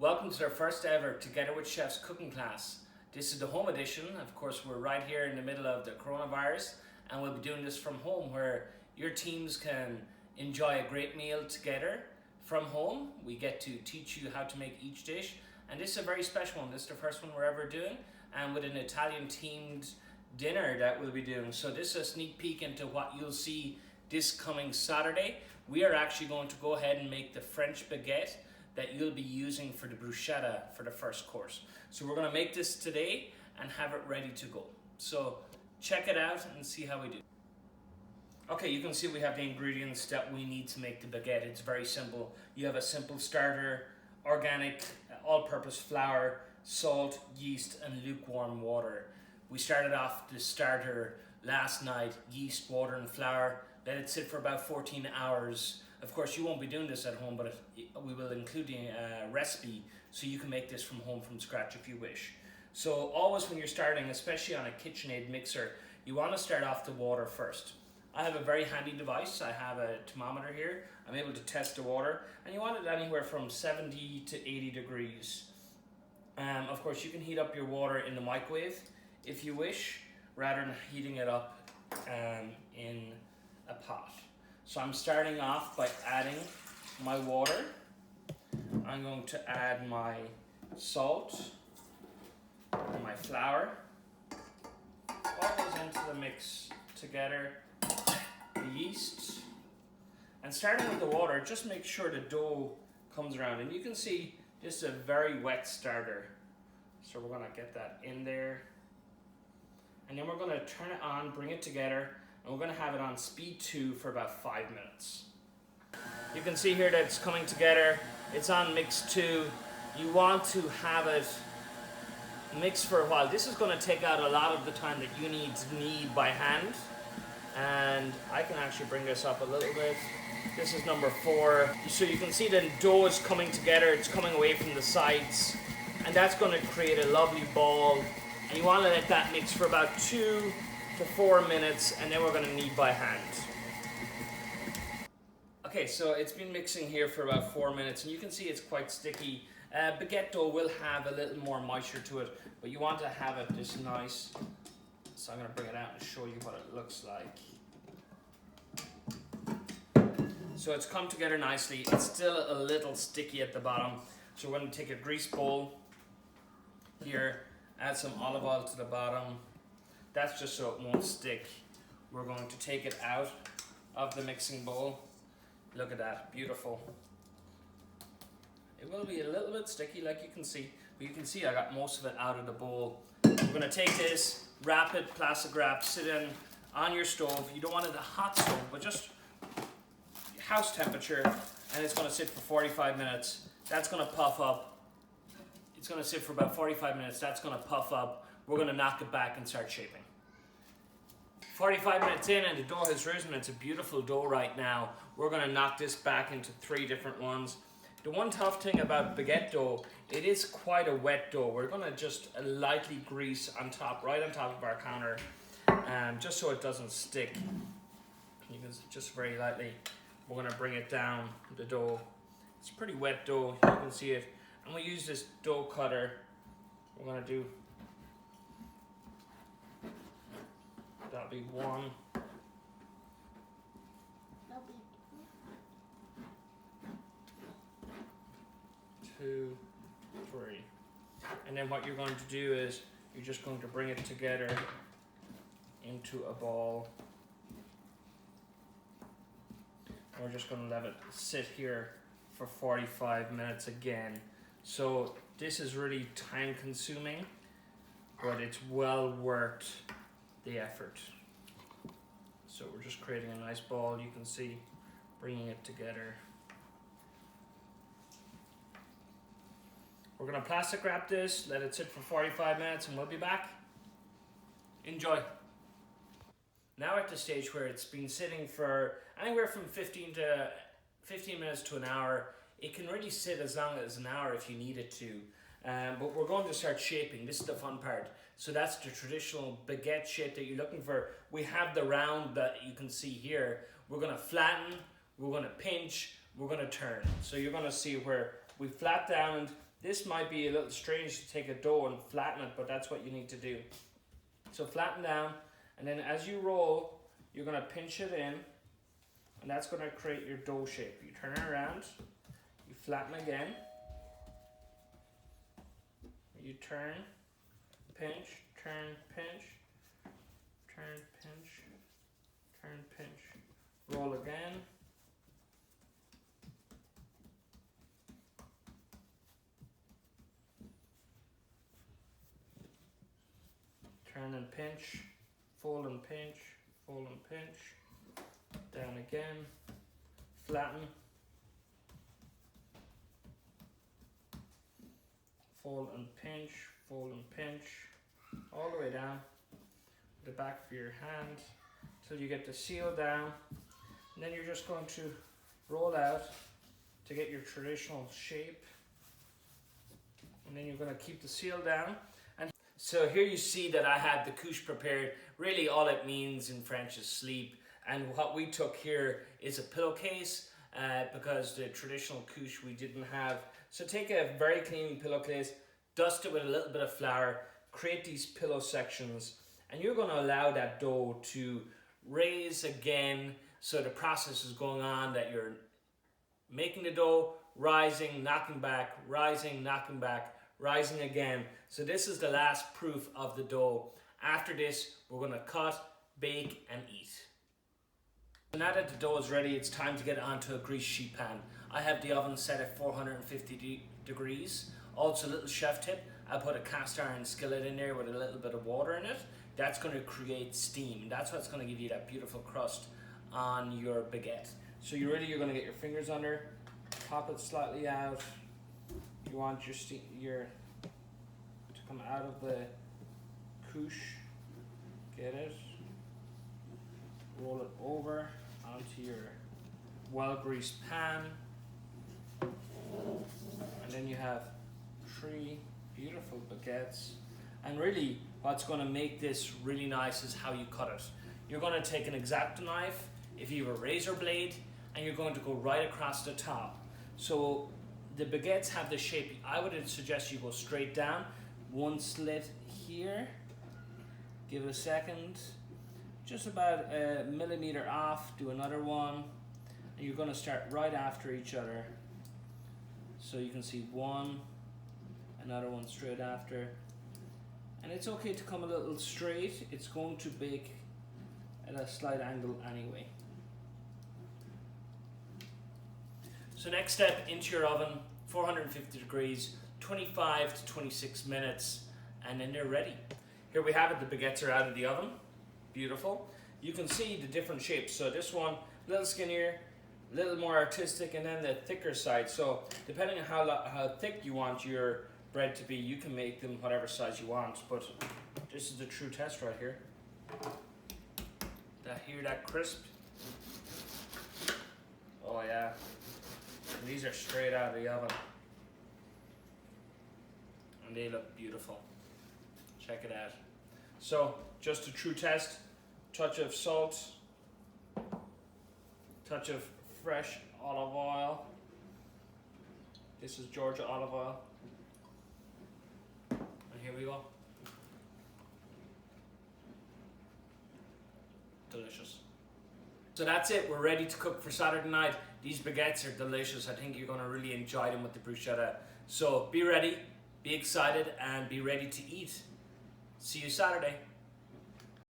Welcome to our first ever Together with Chefs cooking class. This is the home edition. Of course, we're right here in the middle of the coronavirus, and we'll be doing this from home where your teams can enjoy a great meal together from home. We get to teach you how to make each dish, and this is a very special one. This is the first one we're ever doing, and with an Italian themed dinner that we'll be doing. So this is a sneak peek into what you'll see this coming Saturday. We are actually going to go ahead and make the French baguette that you'll be using for the bruschetta for the first course. So we're gonna make this today and have it ready to go. So check it out and see how we do. Okay, you can see we have the ingredients that we need to make the baguette. It's very simple. You have a simple starter, organic, all-purpose flour, salt, yeast, and lukewarm water. We started off the starter last night, yeast, water, and flour. Let it sit for about 14 hours. Of course, you won't be doing this at home, but we will include the recipe so you can make this from home from scratch if you wish. So always when you're starting, especially on a KitchenAid mixer, you want to start off the water first. I have a very handy device. I have a thermometer here. I'm able to test the water, and you want it anywhere from 70 to 80 degrees. Of course, you can heat up your water in the microwave if you wish, rather than heating it up in a pot. So I'm starting off by adding my water. I'm going to add my salt and my flour. All goes into the mix together. The yeast. And starting with the water, just make sure the dough comes around. And you can see this is a very wet starter. So we're gonna get that in there. And then we're gonna turn it on, bring it together, and we're going to have it on speed 2 for about 5 minutes. You can see here that it's coming together. It's on mix 2. You want to have it mixed for a while. This is going to take out a lot of the time that you need to knead by hand. And I can actually bring this up a little bit. This is number 4. So you can see the dough is coming together. It's coming away from the sides. And that's going to create a lovely ball. And you want to let that mix for about 2 to 4 minutes, and then we're going to knead by hand. Okay, so it's been mixing here for about 4 minutes, and you can see it's quite sticky. Baguette dough will have a little more moisture to it, but you want to have it this nice. So I'm going to bring it out and show you what it looks like. So it's come together nicely. It's still a little sticky at the bottom, so we're going to take a grease bowl here, add some olive oil to the bottom. That's just so it won't stick. We're going to take it out of the mixing bowl. Look at that, beautiful. It will be a little bit sticky like you can see, but you can see I got most of it out of the bowl. We're gonna take this, wrap it, plastic wrap, sit in on your stove. You don't want it a hot stove, but just house temperature, and it's gonna sit for 45 minutes. That's gonna puff up. It's gonna sit for about 45 minutes. That's gonna puff up. We're gonna knock it back and start shaping. 45 minutes in and the dough has risen. It's a beautiful dough right now. We're gonna knock this back into 3 different ones. The one tough thing about baguette dough, it is quite a wet dough. We're gonna just lightly grease on top, right on top of our counter, just so it doesn't stick. You can just very lightly, we're gonna bring it down, the dough. It's pretty wet dough, you can see it. And we use this dough cutter. We're gonna do, that'll be 1. 2, 3. And then what you're going to do is you're just going to bring it together into a ball. And we're just going to let it sit here for 45 minutes again. So this is really time consuming, but it's well worth the effort. So we're just creating a nice ball, you can see, bringing it together. We're gonna plastic wrap this, let it sit for 45 minutes, and we'll be back. Enjoy. Now we're at the stage where it's been sitting for anywhere from 15 minutes to an hour. It can really sit as long as an hour if you need it to. But we're going to start shaping. This is the fun part. So that's the traditional baguette shape that you're looking for. We have the round that you can see here. We're going to flatten, we're going to pinch, we're going to turn. So you're going to see where we flat down, and this might be a little strange to take a dough and flatten it, but that's what you need to do. So flatten down, and then as you roll, you're going to pinch it in, and that's going to create your dough shape. You turn it around, you flatten again, you turn, pinch, turn, pinch, turn, pinch, turn, pinch, roll again. Turn and pinch, fold and pinch, fold and pinch, down again, flatten, fold and pinch, all the way down the back of your hand till you get the seal down, and then you're just going to roll out to get your traditional shape, and then you're going to keep the seal down. So here you see that I had the couche prepared. Really all it means in French is sleep, and what we took here is a pillowcase because the traditional couche we didn't have. So take a very clean pillowcase, dust it with a little bit of flour, create these pillow sections, and you're going to allow that dough to raise again. So the process is going on that you're making the dough, rising, knocking back, rising, knocking back, rising again. So this is the last proof of the dough. After this, we're going to cut, bake, and eat. Now that the dough is ready, it's time to get it onto a grease sheet pan. I have the oven set at 450 degrees. Also, a little chef tip, I put a cast iron skillet in there with a little bit of water in it. That's going to create steam. That's what's going to give you that beautiful crust on your baguette. So you're going to get your fingers under, pop it slightly out. You want your to come out of the couche, get it, roll it over onto your well-greased pan, and then you have 3 beautiful baguettes. And really what's going to make this really nice is how you cut it. You're going to take an X-Acto knife, if you have a razor blade, and you're going to go right across the top. So the baguettes have the shape. I would suggest you go straight down, one slit here, give it a second, just about a millimeter off, do another one, and you're going to start right after each other. So you can see one, another one straight after, and it's okay to come a little straight. It's going to bake at a slight angle anyway. So next step, into your oven, 450 degrees, 25 to 26 minutes, and then they're ready. Here we have it, the baguettes are out of the oven. Beautiful. You can see the different shapes. So this one, a little skinnier, a little more artistic, and then the thicker side. So depending on how thick you want your bread to be, you can make them whatever size you want, but this is the true test right here. That crisp? Oh yeah. And these are straight out of the oven. And they look beautiful. Check it out. So, just a true test. Touch of salt. Touch of fresh olive oil. This is Georgia olive oil. And here we go. Delicious. So that's it, we're ready to cook for Saturday night. These baguettes are delicious. I think you're going to really enjoy them with the bruschetta. So be ready, be excited, and be ready to eat. See you Saturday.